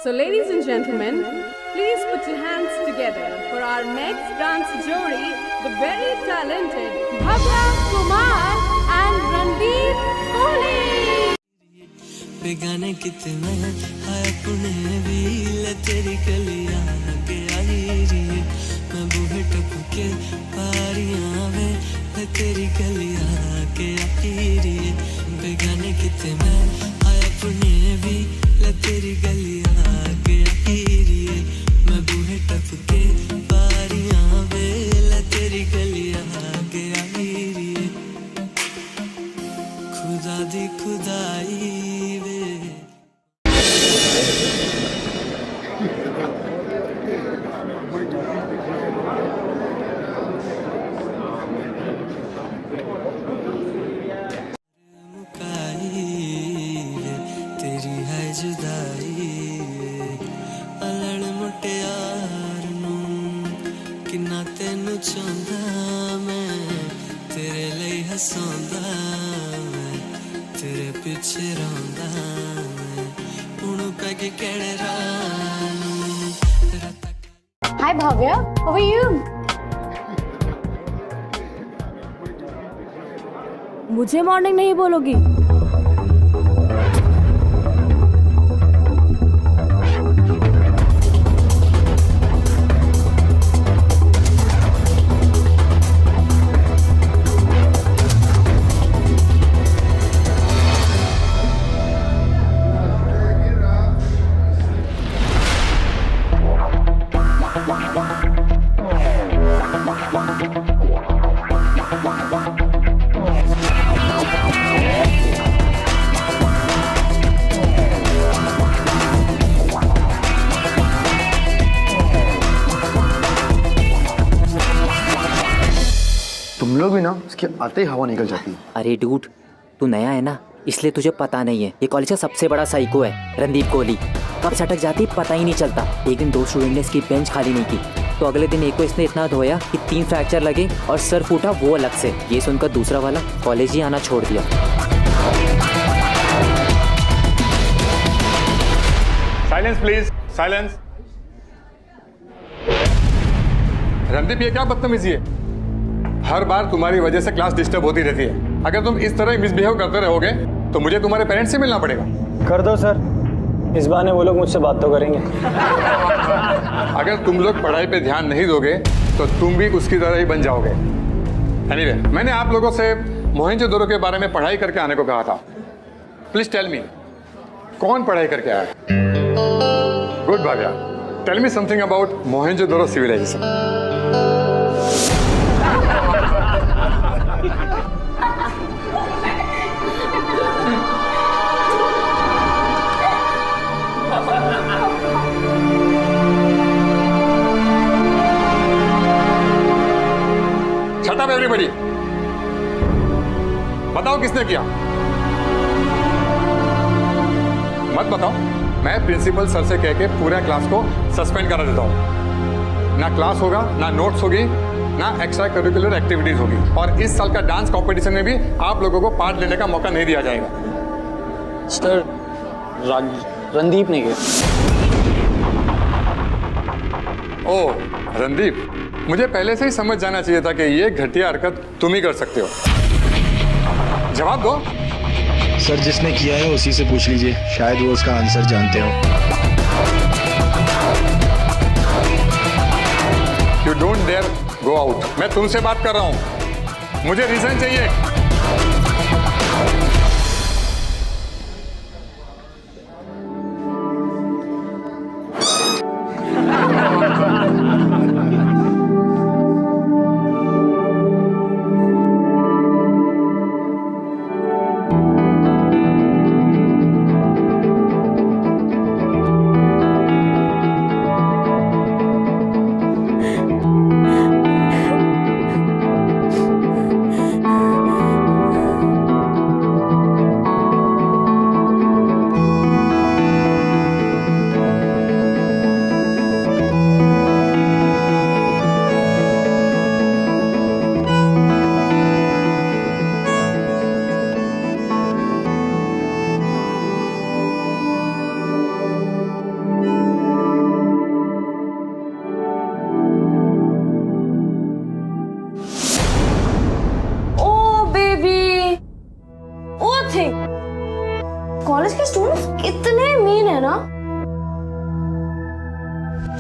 So ladies and gentlemen, please put your hands together for our next dance jodi, the very talented Bhavya Kumar and Randeep Kohli. बेगाने कितने हाय पुणे भी ले तेरी गलियां के आई री मैं बूहे टपके पारियां में ले तेरी गलियां के आई री बेगाने कितने हाय पुणे भी ले तेरी गलियां के आई री मैं बूहे टपके पारियां में ले तेरी गलियां के आई री खुदा दी खुदाई तेरी है जुदाई अलड़ मुटियार नू किन्ना तेनू चाहंदा मैं तेरे लिए हसांदा मैं तेरे पीछे रोंदा मैं हुण पैगे केड़े Ranu Hi Bhavya, how are you? मुझे मॉर्निंग नहीं बोलोगी? तुम लोग भी ना उसके आते ही हवा निकल जाती है। अरे डूड, तू नया है ना, इसलिए तुझे पता नहीं है। ये कॉलेज का सबसे बड़ा साइको है रणदीप कोहली। कब सटक जाती पता ही नहीं चलता। एक दिन 2 स्टूडेंट ने इसकी बेंच खाली नहीं की, तो अगले दिन एक को इसने इतना धोया कि 3 फ्रैक्चर लगे और सर फूटा वो अलग से। ये सुनकर दूसरा वाला कॉलेज ही आना छोड़ दिया। Silence please, silence. रणदीप, ये क्या बदतमीजी है? हर बार तुम्हारी वजह से क्लास डिस्टर्ब होती रहती है। अगर तुम इस तरह मिसबिहेव करते रहोगे तो मुझे तुम्हारे पेरेंट्स से मिलना पड़ेगा। कर दो सर, इस बहाने वो लोग मुझसे बात तो करेंगे। अगर तुम लोग पढ़ाई पे ध्यान नहीं दोगे तो तुम भी उसकी तरह ही बन जाओगे। एनीवे, मैंने आप लोगों से मोहनजोदड़ो के बारे में पढ़ाई करके आने को कहा था। प्लीज टेल मी, कौन पढ़ाई करके आया? Good Bhagya, tell me something about Mohenjodaro civilisation. Shut up everybody! बताओ किसने किया? मत बताओ, मैं प्रिंसिपल सर से कह के पूरे क्लास को सस्पेंड करा देता हूँ। ना क्लास होगा, ना नोट्स होगी, ना एक्स्ट्रा करिकुलर एक्टिविटीज होगी, और इस साल का डांस कंपटीशन में भी आप लोगों को पार्ट लेने का मौका नहीं दिया जाएगा। सर, रणदीप ने किया। ओह रणदीप, मुझे पहले से ही समझ जाना चाहिए था कि ये घटिया हरकत तुम ही कर सकते हो। जवाब दो। सर, जिसने किया है उसी से पूछ लीजिए, शायद वो उसका आंसर जानते हो। You don't dare go out. मैं तुमसे बात कर रहा हूं, मुझे रीजन चाहिए।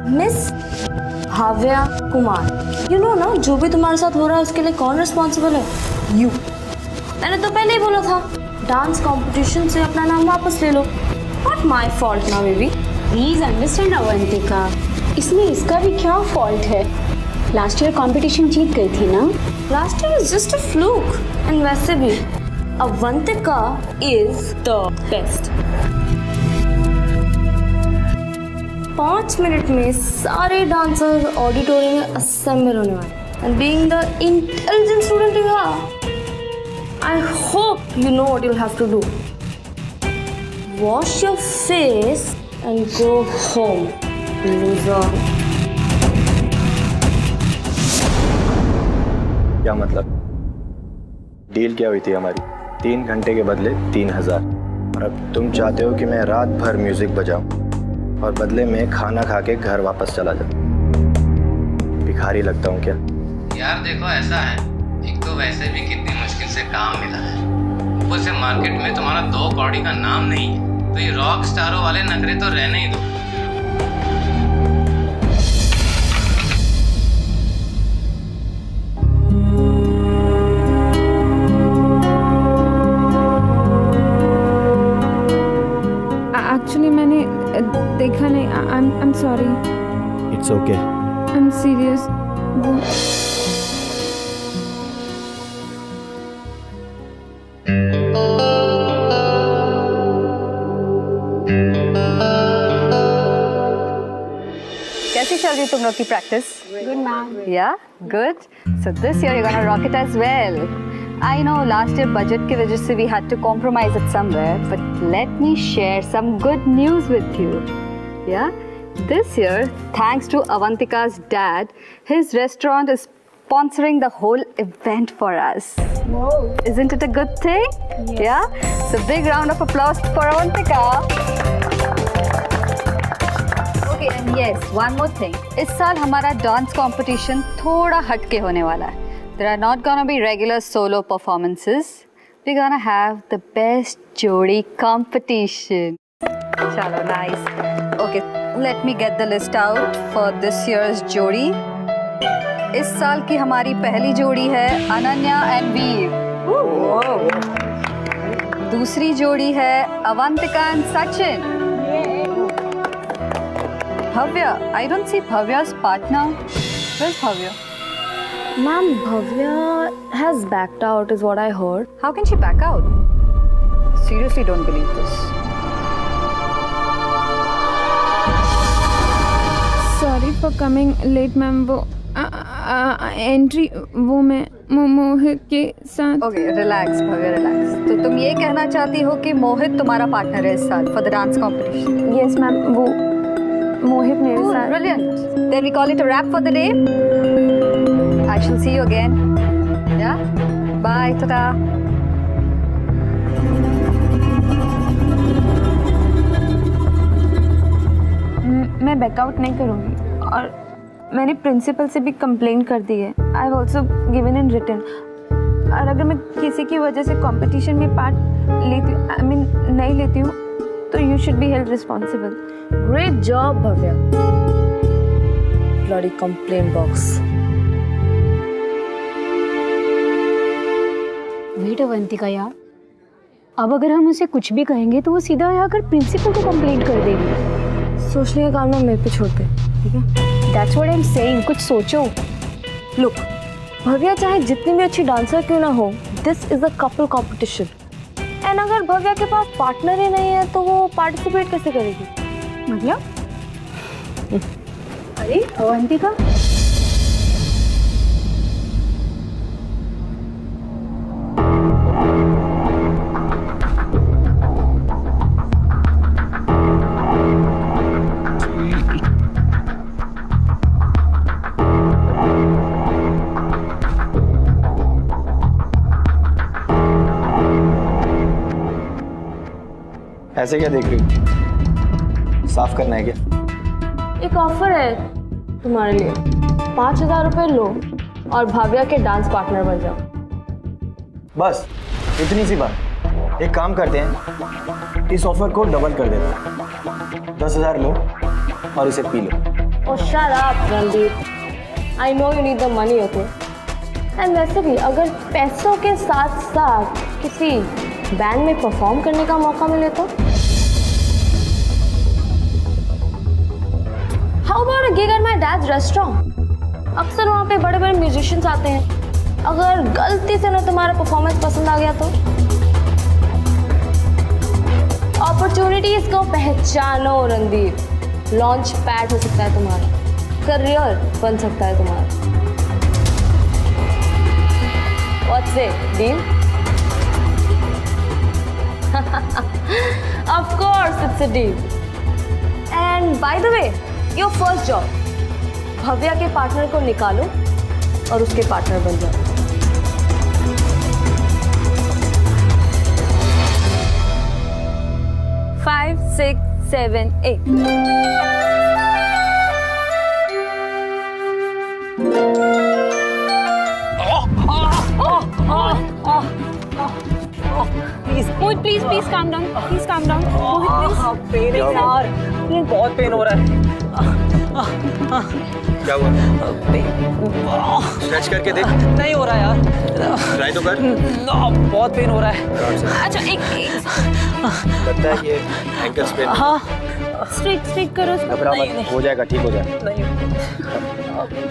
Miss Bhavya Kumar. You know ना, जो भी तुम्हारे साथ हो रहा है उसके लिए कौन रिस्पॉन्सिबल है? यू। मैंने तो पहले ही बोला था, डांस कंपटीशन से अपना नाम वापस ले लो। नॉट माय फॉल्ट ना बेबी। प्लीज अंडरस्टैंड अवंतिका, इसमें इसका भी क्या फॉल्ट है? लास्ट ईयर कंपटीशन जीत गई थी ना। Last year is just a fluke. And वैसे भी Avantika is the best. 5 minute में सारे डांसर्स ऑडिटोरियम में असेंबल होने वाले। And being the intelligent student you are, I hope you know what you'll have to do. Wash your face and go home, loser. क्या मतलब? Deal क्या हुई थी हमारी? 3 घंटे के बदले 3000। और अब तुम चाहते हो कि मैं रात भर म्यूजिक बजाऊं और बदले में खाना खा के घर वापस चला जाऊं। भिखारी लगता हूं क्या? यार देखो, ऐसा है, एक तो वैसे भी कितनी मुश्किल से काम मिला है, ऊपर से मार्केट में तुम्हारा 2 कौड़ी का नाम नहीं है, तो ये रॉक स्टारों वाले नखरे तो रहने ही दो। एक्चुअली मैंने देखा नहीं। I am sorry. It's okay. I am serious. कैसी चल रही तुम लोग की practice? Good ma'am. Yeah, good. So this year you're gonna rock it as well. I know last year budget की वजह से we had to compromise it somewhere, but let me share some good news with you. Yeah, this year, thanks to Avantika's dad, his restaurant is sponsoring the whole event for us. Whoa. Isn't it a good thing? Yes. Yeah. So big round of applause for Avantika. And yes, one more thing. इस साल हमारा dance competition थोड़ा हटके होने वाला है. There are not gonna be regular solo performances. We're gonna have the best जोड़ी competition. चलो, nice. Okay, let me get the list out for this year's जोड़ी. इस साल की हमारी पहली जोड़ी है अनन्या एंड वीर. दूसरी जोड़ी है Avantika and Sachin. Bhavya, I don't see Bhavya's partner. Where's Bhavya? Ma'am, Bhavya has backed out is what I heard. How can she back out? Seriously don't believe this. Sorry for coming late, ma'am. वो entry वो मैं मोहित के साथ। Okay, relax, Bhavya, relax. तो तुम ये कहना चाहती हो कि मोहित तुम्हारा पार्टनर है इस साल for the dance competition? Yes, ma'am. वो मोहित मेरे साथ। Brilliant. Then we call it a wrap for the day. I shall see you again. Yeah. Bye. Ta-ta. मैं बैकआउट नहीं करूँगी और मैंने प्रिंसिपल से भी कंप्लेंट कर दी है. I have also given in written. और अगर मैं किसी की वजह से कंपटीशन में पार्ट लेती हूँ, आई मीन नहीं लेती हूँ, तो you should be held responsible. Great job, Bhavya. Bloody complaint box. Wait Avantika यार, अब अगर हम उसे कुछ भी कहेंगे तो वो सीधा आकर प्रिंसिपल को कंप्लेंट कर देगी. सोचने का काम ना मेरे पे छोड़ते, ठीक है? That's what I'm saying. कुछ सोचो. Look, भव्या चाहे जितनी भी अच्छी डांसर क्यों ना हो, this is a couple competition. And अगर भव्या के पास पार्टनर ही नहीं है तो वो पार्टिसिपेट कैसे करेगी? मतलब? अरे अवंतिका, ऐसे क्या देख रही हो? साफ करना है क्या? एक ऑफर है तुम्हारे लिए. 5000 रुपए लो और भाव्या के डांस पार्टनर बन जाओ. बस इतनी सी बात. एक काम करते हैं, इस ऑफर को डबल कर देते हैं. 10,000 लो और इसे P low. Oh, shut up, Randeep. I know you need the money, okay? And वैसे भी अगर पैसों के साथ साथ किसी बैंड में परफॉर्म करने का मौका मिले तो? How about a gig at my dad's restaurant? अक्सर वहाँ पे बड़े बड़े म्यूजिशियंस आते हैं। अगर गलती से ना तुम्हारा परफॉर्मेंस पसंद आ गया तो? अपॉर्चुनिटीज को पहचानो रणदीप। लॉन्च पैड हो सकता है तुम्हारा, करियर बन सकता है तुम्हारा। What's it, deal? Of course it's a deal. And by the way, your first job, Bhavya के पार्टनर को निकालो और उसके पार्टनर बन जाओ। Five, 6, 7, 8. Mohit, please calm down. Please calm down. Mohit, please. Pain है यार, बहुत पेन हो रहा है। क्या हुआ? स्ट्रेच करके देख। नहीं हो रहा यार। ट्राई तो कर। बहुत पेन हो रहा है। अच्छा एक लगता है ये एंकल स्प्रेन। हाँ। स्ट्रेट करो। घबरा मत, हो जाएगा, ठीक हो जाएगा। नहीं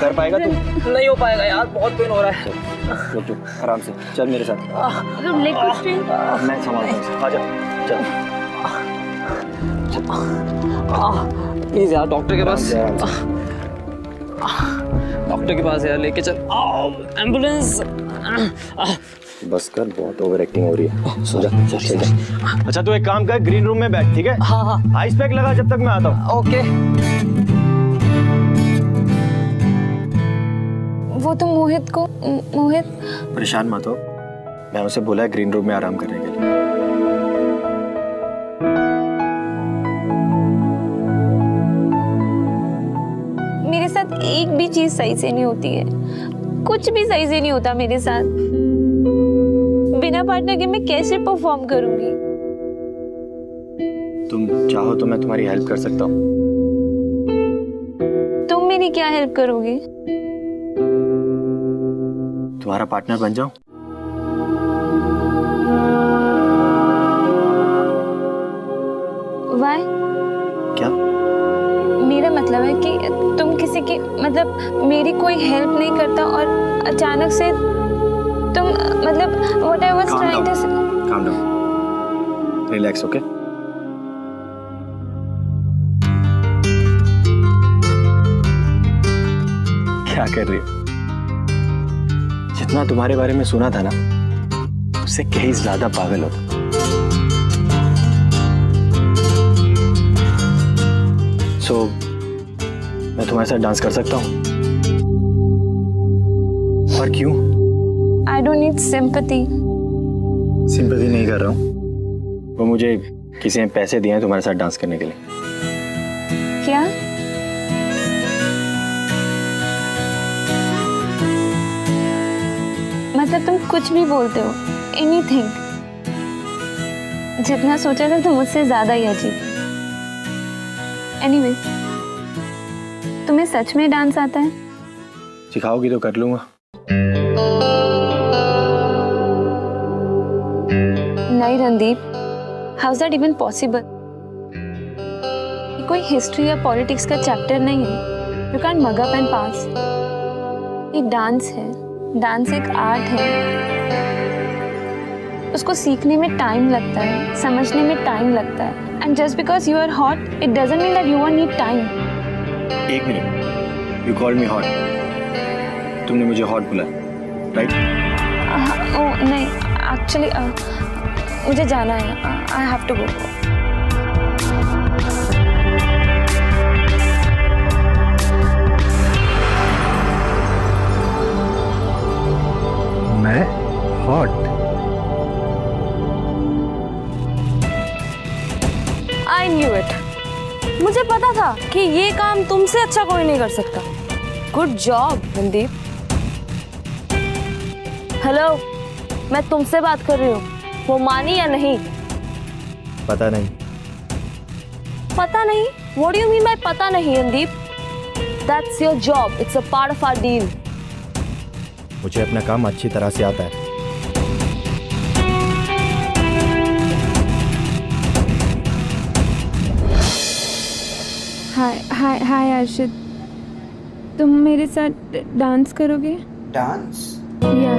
कर पाएगा तू? नहीं हो पाएगा यार, बहुत पेन हो रहा है। रुक रुक, आराम से चल मेरे साथ। लेग को स्ट्रेट। मैं संभालता हूँ, आजा चल। प्लीज यार, डॉक्टर के पास। आराम से। डॉक्टर के पास यार, लेके चल। एम्बुलेंस। बस कर, बहुत ओवर एक्टिंग हो रही है। सो जा, चल जा। अच्छा तू एक काम कर, ग्रीन रूम में बैठ, ठीक है? हाँ हाँ। आइस पैक लगा जब तक मैं आता हूँ। ओके। वो तो मोहित परेशान मत हो, मैं उसे बोला है ग्रीन रूम में आराम करने के लिए। मेरे साथ एक भी चीज सही से नहीं होती है, कुछ भी सही से नहीं होता मेरे साथ। बिना पार्टनर के मैं कैसे परफॉर्म करूंगी? तुम चाहो तो मैं तुम्हारी हेल्प कर सकता हूँ। तुम मेरी क्या हेल्प करोगे? तुम्हारा पार्टनर बन जाऊं? Why? क्या? मेरा मतलब है कि तुम किसी की मतलब मेरी कोई हेल्प नहीं करता और अचानक से तुम मतलब what I was trying to say. Calm down. Relax, okay? क्या कर रही हो? जितना तुम्हारे बारे में सुना था ना, उससे कहीं ज्यादा पागल हो। सो मैं तुम्हारे साथ डांस कर सकता हूँ? और क्यों? I don't need sympathy. Sympathy नहीं कर रहा हूँ, वो मुझे किसी ने पैसे दिए हैं तुम्हारे साथ डांस करने के लिए। क्या? मतलब तुम कुछ भी बोलते हो, एनीथिंग। जितना सोचा था तुम मुझसे ज्यादा ही अजीब। एनीवेज, तुम्हें सच में डांस आता है? सिखाओगी तो कर लूंगा। नहीं Randeep, how is that even possible? कोई हिस्ट्री या पॉलिटिक्स का चैप्टर नहीं है। You can't mug up and pass. ये डांस है, डांस एक आर्ट है। उसको सीखने में टाइम लगता है, समझने में टाइम लगता है। And just because you are hot, it doesn't mean that you won't need time. एक मिनट, यू कॉल्ड मी हॉट। तुमने मुझे हॉट बोला, राइट? ओह नहीं, एक्चुअली मुझे जाना है। I have to go. मैं हॉट? I knew it. मुझे पता था कि ये काम तुमसे अच्छा कोई नहीं कर सकता। Good job Randeep. हेलो, मैं तुमसे बात कर रही हूँ, वो मानी या नहीं? पता नहीं। पता नहीं? What do you mean by पता नहीं Randeep? That's your job. It's a part of our deal. मुझे अपना काम अच्छी तरह से आता है। हाय अर्शिद, तुम मेरे साथ डांस करोगे? डांस? या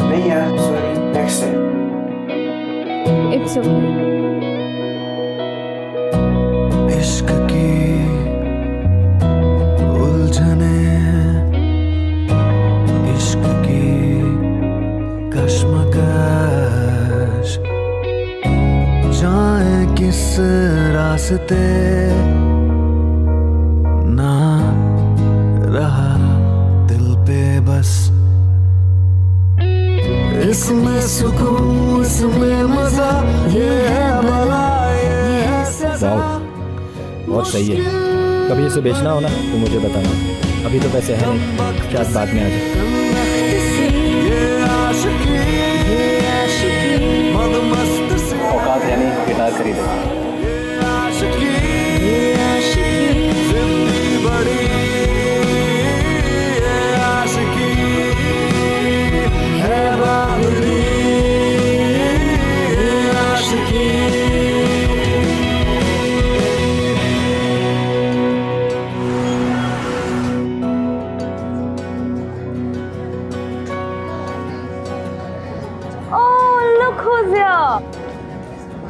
नहीं यार, sorry, next time. It's okay. इश्क की उलझने, इश्क की कश्मकश, जाए किस रास्ते ना रहा दिल पे बस। इसमें सुकून, इसमें मजा, ये है भला, ये है सजा। बहुत सही है। कभी इसे बेचना हो ना तो मुझे बताना। अभी तो पैसे हैं नहीं, शायद बाद में आ जाए। औकात यानी गिटार खरीदे।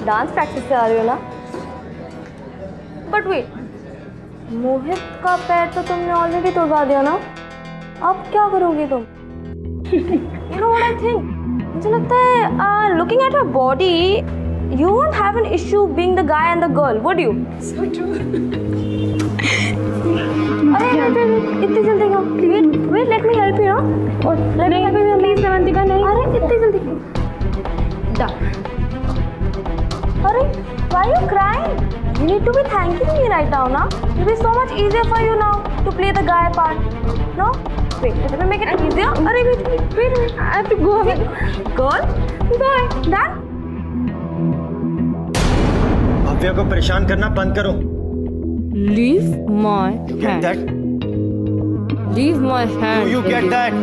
डांस प्रैक्टिस से आ रही हो ना? बट वेट, मोहित का पैर तो तुमने ऑलरेडी तोड़वा दिया ना? अब क्या करोगी तुम? You know what I think? मुझे लगता है looking at her body, you won't have an issue being the guy and the girl, would you? So true. अरे इतनी जल्दी क्यों? Wait, let me help you, ना? Let me help you, please, नवंतिका, नहीं। अरे इतनी जल्दी क्यों? Done. Arey, why are you crying? You need to be thanking me right now, na? It will be so much easier for you now to play the guy part. No? Wait, let me make it easier. Arey, wait. I have to go away. Girl, bye. Done? Bhavya को परेशान करना बंद करो। Leave my You get that? Leave my hand. You get that?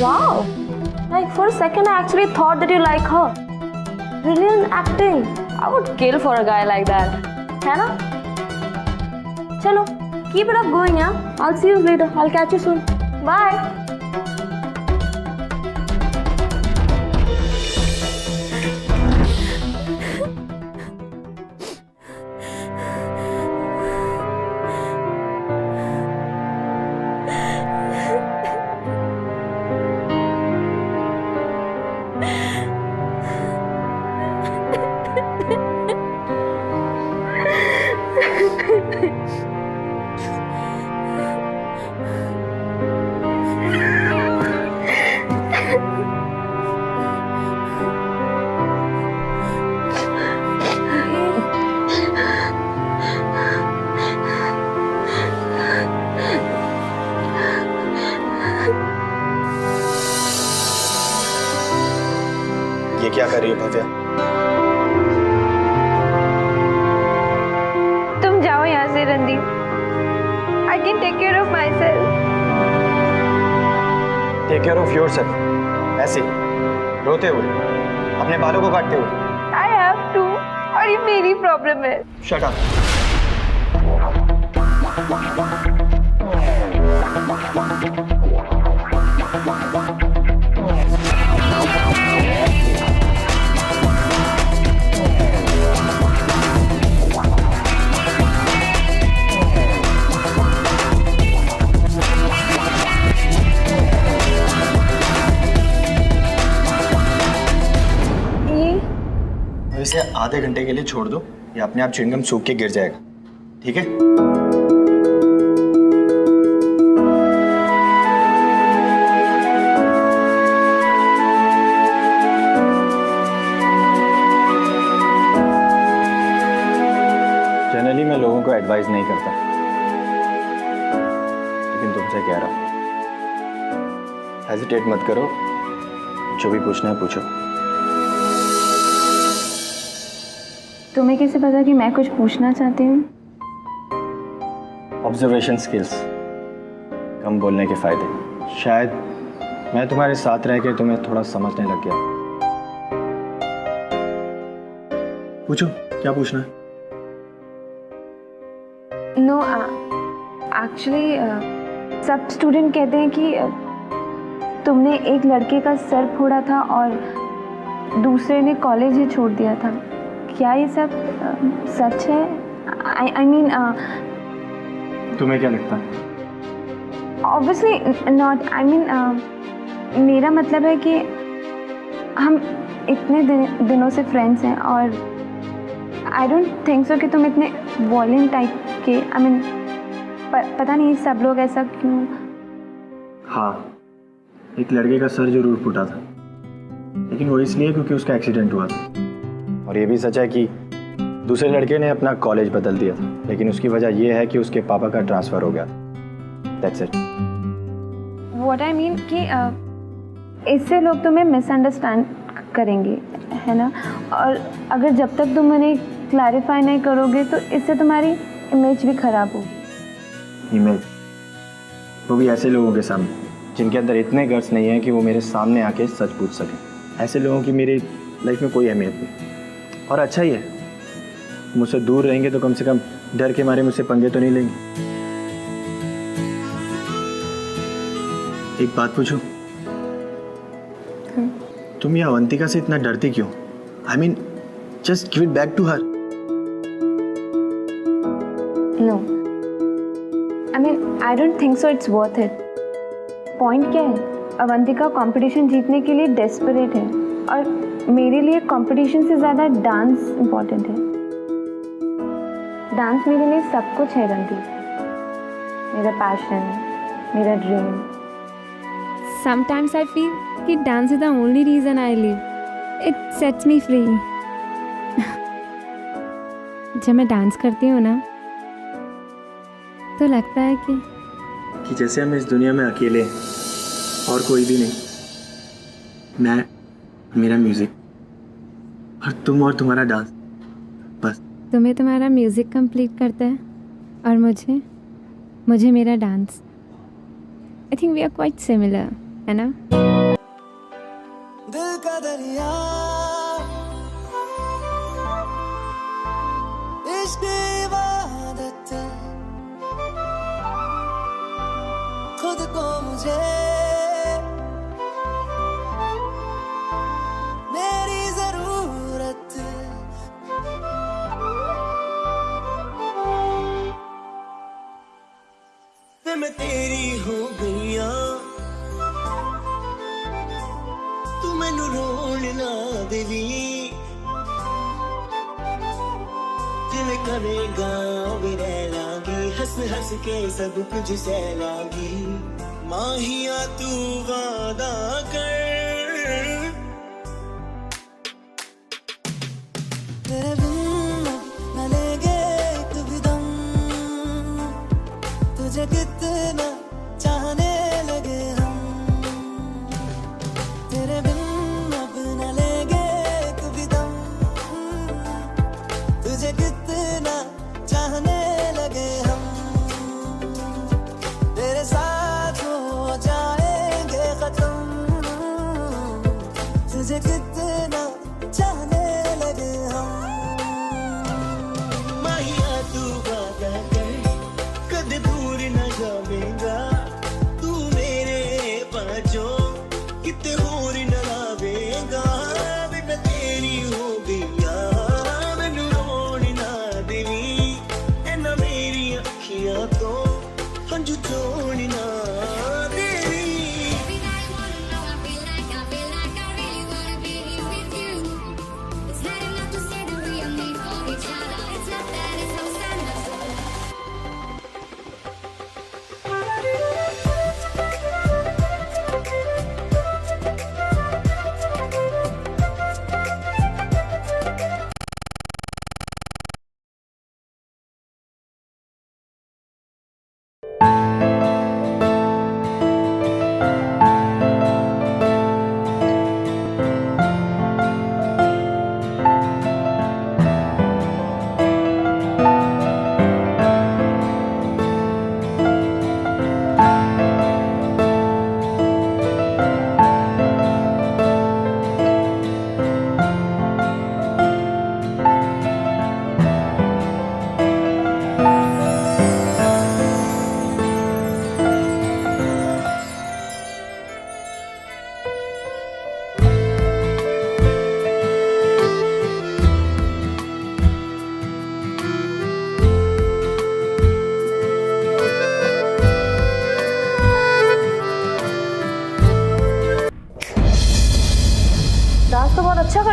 Wow. Like for a second, I actually thought that you like her. Brilliant acting. I would kill for a guy like that. है ना? चलो, keep it up going, yeah? I'll see you later. I'll catch you soon. Bye. ये क्या कर रही हो भव्या? तुम जाओ यहाँ से Randeep. I can take care of myself. Take care of yourself. ऐसे रोते हुए, अपने बालों को काटते हुए। I have to. और ये मेरी प्रॉब्लम है। Shut up. इसे आधे घंटे के लिए छोड़ दो, ये अपने आप च्युइंगम सूख के गिर जाएगा, ठीक है? जनरली मैं लोगों को एडवाइस नहीं करता, लेकिन तुमसे कह रहा हूँ, हेजिटेट मत करो, जो भी पूछना है पूछो। तुम्हें कैसे पता कि मैं कुछ पूछना चाहती हूँ? ऑब्जर्वेशन स्किल्स, कम बोलने के फायदे। शायद मैं तुम्हारे साथ रह के तुम्हें थोड़ा समझने लग गया। पूछो, क्या पूछना है? नो, एक्चुअली सब स्टूडेंट कहते हैं कि तुमने एक लड़के का सर फोड़ा था और दूसरे ने कॉलेज ही छोड़ दिया था। क्या ये सब सच है? आई मीन तुम्हें क्या लगता है? Obviously not. आई मीन मेरा मतलब है कि हम इतने दिनों से फ्रेंड्स हैं और आई डोंट थिंक सो कि तुम इतने वॉयलेंट टाइप के, आई मीन पता नहीं सब लोग ऐसा क्यों। हाँ, एक लड़के का सर जरूर फूटा था, लेकिन वो इसलिए क्योंकि उसका एक्सीडेंट हुआ था। और ये भी सच है कि दूसरे लड़के ने अपना कॉलेज बदल दिया था, लेकिन उसकी वजह यह है कि उसके पापा का ट्रांसफ़र हो गया। That's it. What I mean कि इससे लोग तुम्हें मिसअंडरस्टैंड करेंगे, है ना? और अगर जब तक तुम उन्हें क्लैरिफाई नहीं करोगे तो इससे तुम्हारी इमेज भी खराब होगी। इमेज? वो भी ऐसे लोगों के सामने जिनके अंदर इतने गट्स नहीं है कि वो मेरे सामने आके सच पूछ सकें। ऐसे लोगों की मेरी लाइफ में कोई अहमियत नहीं। और अच्छा ही है, मुझसे दूर रहेंगे तो कम से कम डर के मारे मुझसे पंगे तो नहीं लेंगे। एक बात पूछूं? तुम ये अवंतिका से इतना डरती क्यों? I mean just give it back to her. No, I mean I don't think so it's worth it. Point क्या है? अवंतिका कंपटीशन जीतने के लिए डेस्परेट है और मेरे लिए कंपटीशन से ज़्यादा डांस इम्पोर्टेंट है। डांस मेरे लिए सब कुछ है रणदीप, मेरा पैशन, मेरा ड्रीम। Sometimes I feel कि dance is the only reason I live. It sets me free. जब मैं डांस करती हूँ ना तो लगता है कि जैसे हम इस दुनिया में अकेले हैं और कोई भी नहीं। मैं, मेरा म्यूजिक और तुम और तुम्हारा डांस, बस। तुम्हें तुम्हारा म्यूजिक कंप्लीट करता है और मुझे मेरा dance. I think we are quite similar, है ना? दिल का दरिया, इश्क इबादत, खुद को मुझे मेरी जरूरत, मैं तेरी हो गईया, तू मैनू रोण ना देवी, जिवें करेगा भी रह लांगी, हंस हंस के सब कुछ सह लांगी। माहिया तू वादा कर, तेरे बिन न लेंगे एक भी दम, तुझे कितना चाहने लगे हम, तेरे बिन अब न लेंगे एक भी दम, तुझे कितना चाहने लगे हम, तेरे साथ हो जाएंगे खत्म, तुझे कितना चाहने लगे हम। माहिया तू वादा कर, कद दूर न जावेगा, तू मेरे पाँचों किते होर न लावेगा। मैं तेरी हो गईया, मैनू रोण ना देवी, ऐना मेरी अखियां तो हंझू चोण ना देवी।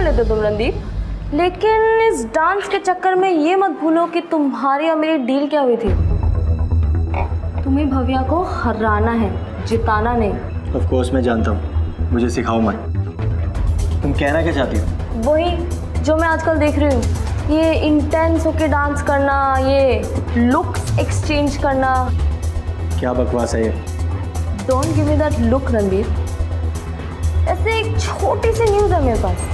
कर लेते तुम रणदीप, लेकिन इस डांस के चक्कर में ये मत भूलो कि तुम्हारी और मेरी डील क्या हुई थी। तुम्हें भव्या को हराना है, जिताना नहीं। ऑफ कोर्स मैं जानता हूँ, मुझे सिखाओ मत। तुम कहना क्या चाहती हो? वही जो मैं आजकल देख रही हूँ, ये इंटेंस होके डांस करना, ये लुक्स एक्सचेंज करना। क्या बकवास है ये? Don't give me that look Randeep. ऐसे एक छोटी सी न्यूज़ है मेरे पास।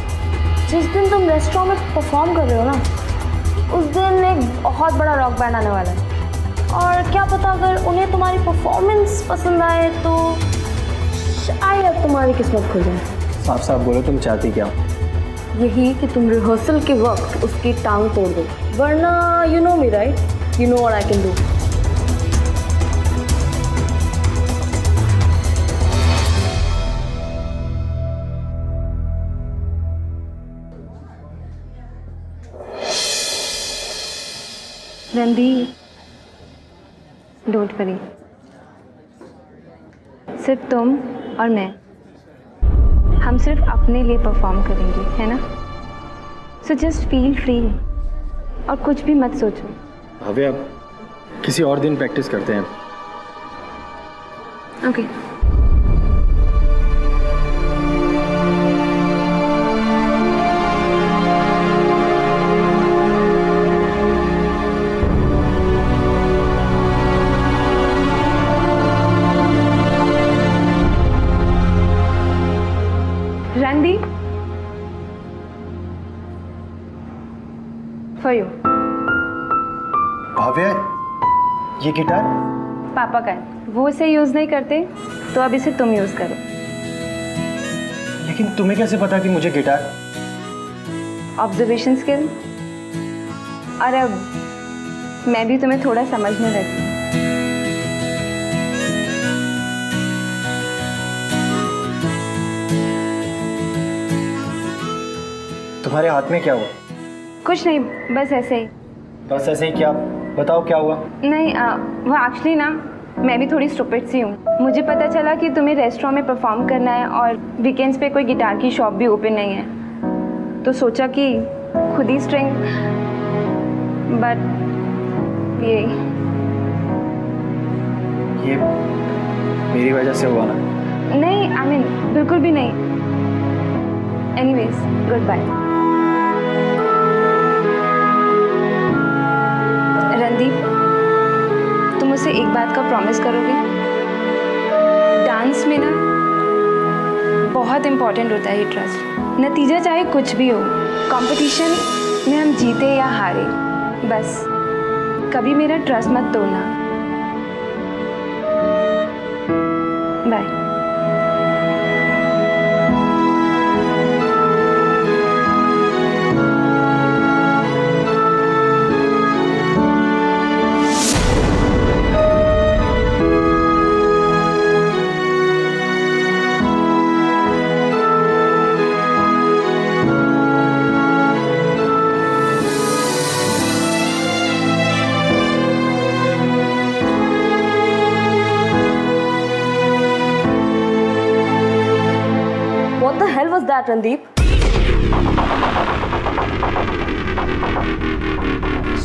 जिस दिन तुम रेस्टोरेंट में परफॉर्म कर रहे हो ना, उस दिन एक बहुत बड़ा रॉक बैंड आने वाला है। और क्या पता अगर उन्हें तुम्हारी परफॉर्मेंस पसंद आए तो शायद तुम्हारी किस्मत खुल जाए। साफ साफ बोलो, तुम चाहती क्या हो? यही कि तुम रिहर्सल के वक्त उसकी टांग तोड़ दो, वरना you know me right, you know what I can do. Randeep, don't worry, सिर्फ तुम और मैं, हम सिर्फ अपने लिए परफॉर्म करेंगे, है ना? सो जस्ट फील फ्री और कुछ भी मत सोचो। भव्या, किसी और दिन प्रैक्टिस करते हैं। Okay. Randeep, for you. Bhavya, ये गिटार पापा का है, वो इसे यूज नहीं करते तो अब इसे तुम यूज करो। लेकिन तुम्हें कैसे पता कि मुझे गिटार? Observation skill. और अब मैं भी तुम्हें थोड़ा समझने लगी। तुम्हारे हाथ में क्या हुआ? कुछ नहीं, बस ऐसे ही। बस ऐसे ही क्या? बताओ क्या हुआ? नहीं, वो एक्चुअली ना, मैं भी थोड़ी स्टूपिड सी हूँ। मुझे पता चला कि तुम्हें रेस्टोरेंट में परफॉर्म करना है और वीकेंड्स पे कोई गिटार की शॉप भी ओपन नहीं है, तो सोचा कि खुद ही स्ट्रिंग, बट ये मेरी वजह से हुआ ना? नहीं, आई मीन बिल्कुल भी नहीं। Anyways, good bye. रणदीप, तुम मुझसे एक बात का प्रॉमिस करोगे? डांस में ना बहुत इम्पोर्टेंट होता है ये ट्रस्ट। नतीजा चाहे कुछ भी हो, कंपटीशन में हम जीते या हारे, बस कभी मेरा ट्रस्ट मत तोड़ना। Bye. that, Randeep?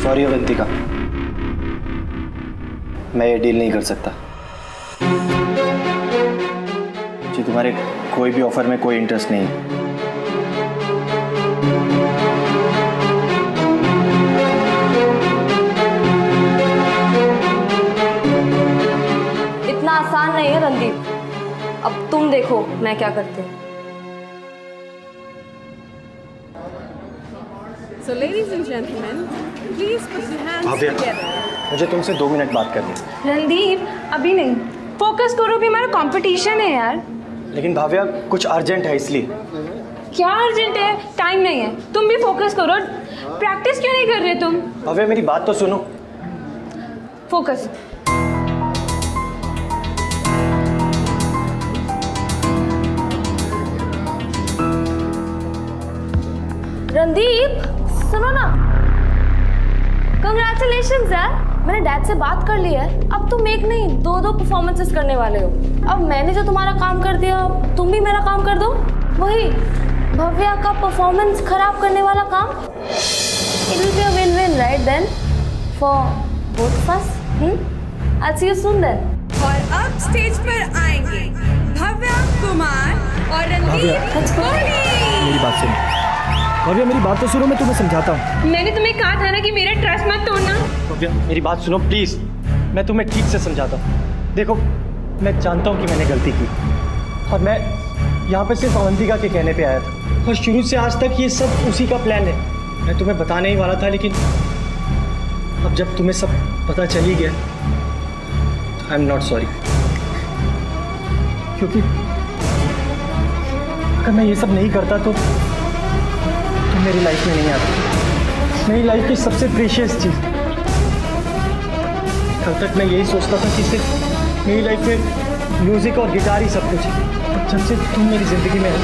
Sorry Avantika, मैं ये डील नहीं कर सकता। जी, तुम्हारे कोई भी ऑफर में कोई इंटरेस्ट नहीं है। इतना आसान नहीं है रणदीप। अब तुम देखो मैं क्या करती हूँ। So ladies and gentlemen, please put your hands together. मुझे तुमसे 2 मिनट बात करनी है। रणदीप, अभी नहीं, फोकस करो, भी हमारा कंपटीशन है यार। लेकिन भाव्या, कुछ अर्जेंट है इसलिए। क्या अर्जेंट है? टाइम नहीं है, तुम भी फोकस करो। प्रैक्टिस क्यों नहीं कर रहे तुम? भाव्या, मेरी बात तो सुनो। फोकस। रणदीप, सुनो ना, कंग्रेचुलेशंस यार, मैंने डैड से बात कर ली है। अब तुम एक नहीं 2 परफॉर्मेंसेस करने वाले हो। अब मैंने जो तुम्हारा काम कर दिया, तुम भी मेरा काम कर दो। वही भव्या का परफॉर्मेंस खराब करने वाला काम? It will be a win-win, right then? For both of us. I'll see you soon then. और अब स्टेज पर आएंगे भव्या कुमार और रणदीप कोहली। मेरी बात सुनो भव्या, मेरी बात तो सुनो, मैं तुम्हें समझाता हूँ। मैंने तुम्हें कहा था ना कि मेरा ट्रस्ट मत तोड़ना। भव्या मेरी बात सुनो प्लीज, मैं तुम्हें ठीक से समझाता हूँ। देखो मैं जानता हूँ कि मैंने गलती की और मैं यहाँ पे सिर्फ अवंतिका के कहने पे आया था और शुरू से आज तक ये सब उसी का प्लान है। मैं तुम्हें बताने ही वाला था, लेकिन अब जब तुम्हें सब पता चल ही गया तो आई एम नॉट सॉरी, क्योंकि अगर मैं ये सब नहीं करता तो तुम मेरी लाइफ में नहीं आती। मेरी लाइफ की सबसे प्रीशियस चीज़। कल तक मैं यही सोचता था कि सिर्फ मेरी लाइफ में म्यूज़िक और गिटार ही सब कुछ है। जब से तुम मेरी ज़िंदगी में हो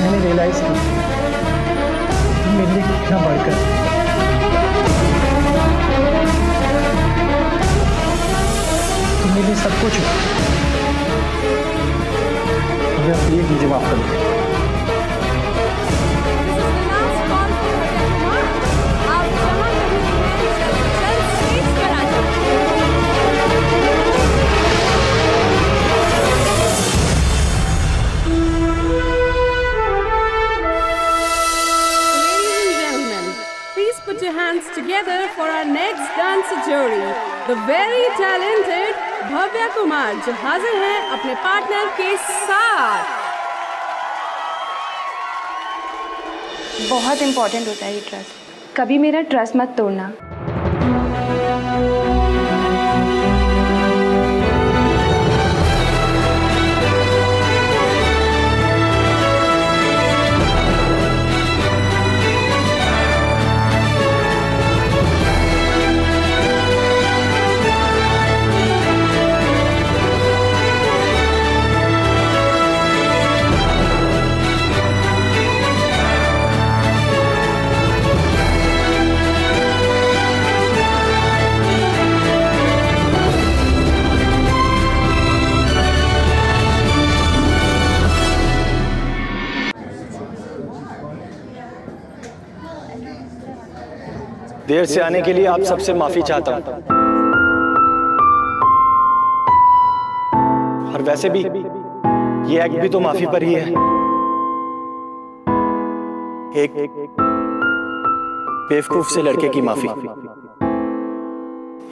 मैंने रियलाइज़ किया तुम मेरे लिए कितना बढ़कर। तुम मेरे लिए सब कुछ हो। अगर प्लीज मुझे माफ कर दो। Put your hands together for our next dance jury, the very talented Bhavya Kumar, जो हाजिर हैं अपने पार्टनर के साथ। बहुत इम्पोर्टेंट होता है ये ट्रस्ट। कभी मेरा ट्रस्ट मत तोड़ना। देर से आने के लिए आप सबसे माफी चाहता हूं। और वैसे भी ये एक्ट भी तो माफी पर ही है। एक बेवकूफ से लड़के की माफी,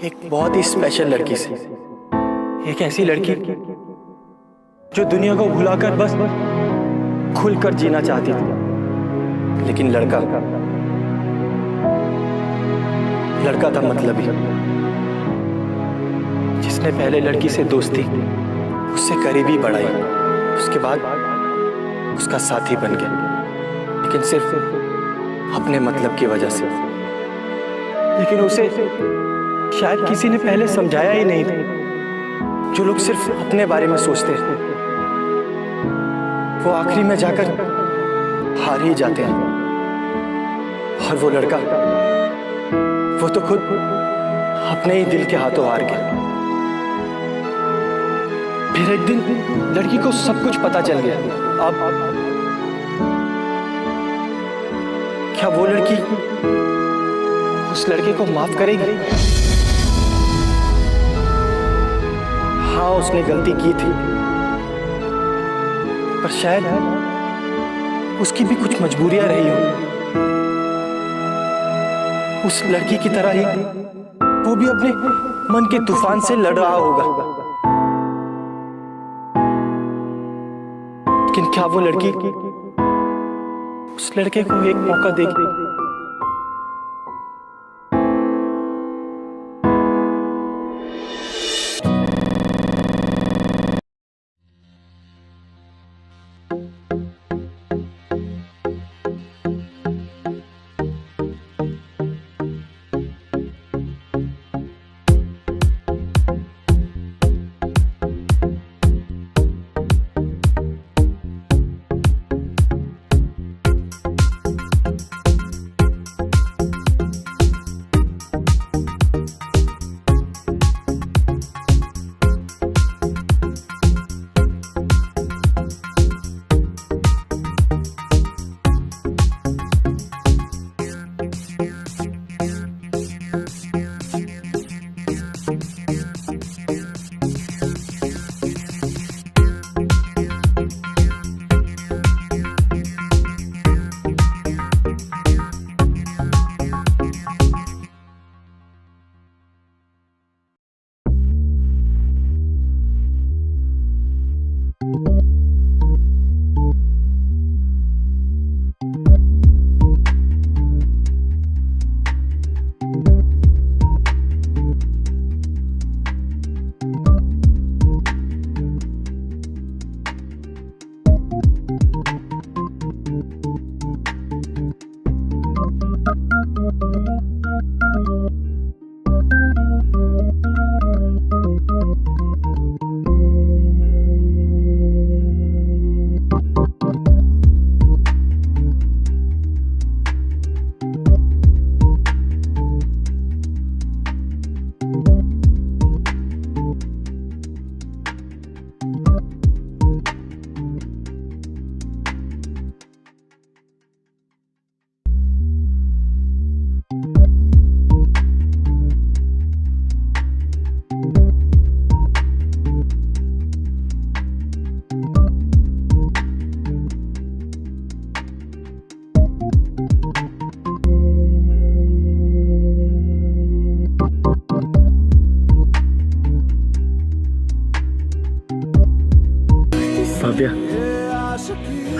एक बहुत ही स्पेशल लड़की से, एक ऐसी लड़की जो दुनिया को भुलाकर बस खुलकर जीना चाहती थी, लेकिन लड़का था मतलबी, जिसने पहले लड़की से दोस्ती, उससे करीबी बढ़ाई, उसके बाद उसका साथी बन गया, लेकिन सिर्फ अपने मतलब की वजह से। लेकिन उसे शायद किसी ने पहले समझाया ही नहीं था। जो लोग सिर्फ अपने बारे में सोचते हैं वो आखिरी में जाकर हार ही जाते हैं। और वो लड़का, वो तो खुद अपने ही दिल के हाथों हार गया। फिर एक दिन लड़की को सब कुछ पता चल गया। अब क्या वो लड़की उस लड़के को माफ करेगी? हाँ, उसने गलती की थी, पर शायद उसकी भी कुछ मजबूरियां रही हों। उस लड़की की तरह ही वो भी अपने मन के तूफान से लड़ रहा होगा। लेकिन क्या वो लड़की उस लड़के को एक मौका देगी?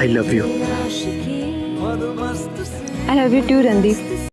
I love you. I love you too Randeep.